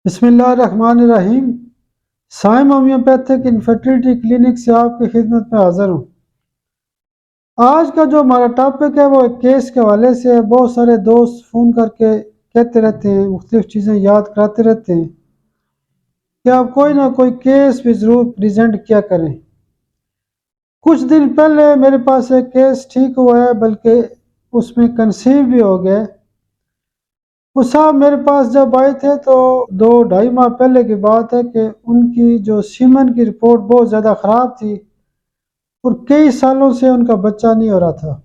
بسم اللہ الرحمن الرحیم۔ سائم ہومیوپیتھک انفرٹیلٹی کلینک سے آپ کی خدمت میں حاضر ہوں۔ آج کا جو ہمارا ٹاپک ہے وہ ایک کیس کے حوالے سے ہے۔ بہت سارے دوست فون کر کے کہتے رہتے ہیں، مختلف چیزیں یاد کراتے رہتے ہیں کہ آپ کوئی نہ کوئی کیس بھی ضرور پریزنٹ کیا کریں۔ کچھ دن پہلے میرے پاس ایک کیس ٹھیک ہوا ہے، بلکہ اس میں کنسیو بھی ہو گئے۔ وہ صاحب میرے پاس جب آئے تھے تو 2-2.5 ماہ پہلے کی بات ہے کہ ان کی جو سیمن کی رپورٹ بہت زیادہ خراب تھی اور کئی سالوں سے ان کا بچہ نہیں ہو رہا تھا۔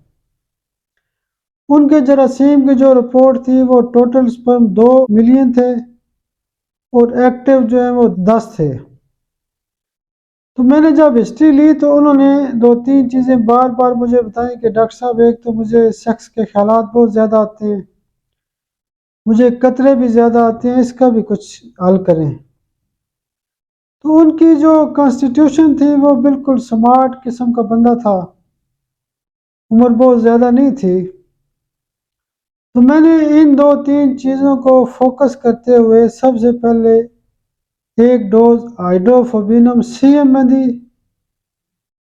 ان کے جراثیم کی جو رپورٹ تھی وہ ٹوٹل سپرم 2 ملین تھے اور ایکٹیو جو ہیں وہ 10 تھے۔ تو میں نے جب ہسٹری لی تو انہوں نے 2-3 چیزیں بار بار مجھے بتائیں کہ ڈاکٹر صاحب، ایک تو مجھے سیکس کے خیالات بہت زیادہ آتے ہیں، مجھے قطرے بھی زیادہ آتے ہیں، اس کا بھی کچھ حل کریں۔ تو ان کی جو کانسٹیٹیوشن تھی وہ بالکل سمارٹ قسم کا بندہ تھا، عمر بہت زیادہ نہیں تھی۔ تو میں نے ان 2-3 چیزوں کو فوکس کرتے ہوئے سب سے پہلے ایک ڈوز ہائیڈروفوبینم سی ایم میں دی،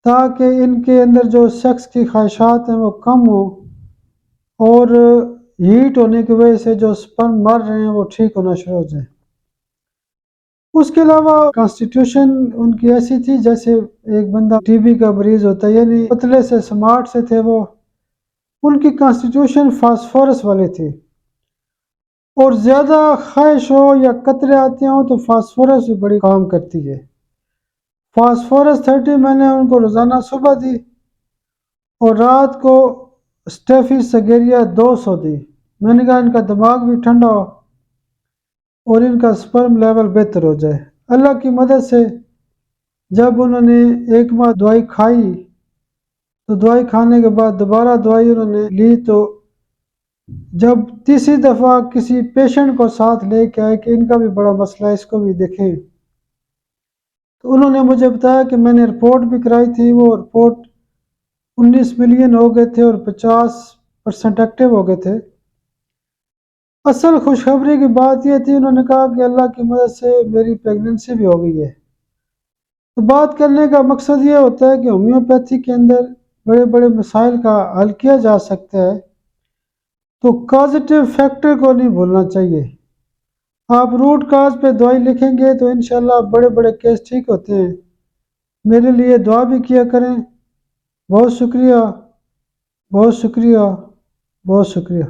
تاکہ ان کے اندر جو سیکس کی خواہشات ہیں وہ کم ہوں اور ہیٹ ہونے کی وجہ سے جو سپرم مر رہے ہیں وہ ٹھیک ہونا شروع ہو جائیں۔ اس کے علاوہ کانسٹیٹیوشن ان کی ایسی تھی جیسے ایک بندہ ٹی بی کا مریض ہوتا ہے، یعنی پتلے سے سمارٹ سے تھے وہ۔ ان کی کانسٹیٹیوشن فاسفورس والے تھی، اور زیادہ خواہش ہو یا قطرے آتے ہوں تو فاسفورس بھی بڑی کام کرتی ہے۔ فاسفورس 30 میں نے ان کو روزانہ صبح دی اور رات کو اسٹیفی سگیریا 200 دی۔ میں نے کہا ان کا دماغ بھی ٹھنڈا ہو اور ان کا سپرم لیول بہتر ہو جائے۔ اللہ کی مدد سے جب انہوں نے 1 ماہ دوائی کھائی تو دوائی کھانے کے بعد دوبارہ دوائی انہوں نے لی، تو جب تیسری دفعہ کسی پیشنٹ کو ساتھ لے کے آئے کہ ان کا بھی بڑا مسئلہ ہے، اس کو بھی دیکھیں، تو انہوں نے مجھے بتایا کہ میں نے رپورٹ بھی کرائی تھی، وہ رپورٹ 19 ملین ہو گئے تھے اور 50% ایکٹیو ہو گئے تھے۔ اصل خوشخبری کی بات یہ تھی، انہوں نے کہا کہ اللہ کی مدد سے میری پریگننسی بھی ہو گئی ہے۔ تو بات کرنے کا مقصد یہ ہوتا ہے کہ ہومیوپیتھی کے اندر بڑے بڑے مسائل کا حل کیا جا سکتا ہے، تو کازیٹیو فیکٹر کو نہیں بھولنا چاہیے۔ آپ روٹ کاز پہ دوائی لکھیں گے تو انشاءاللہ بڑے بڑے کیس ٹھیک ہوتے ہیں۔ میرے لیے دعا بھی کیا کریں۔ بہت شکریہ، بہت شکریہ، بہت شکریہ۔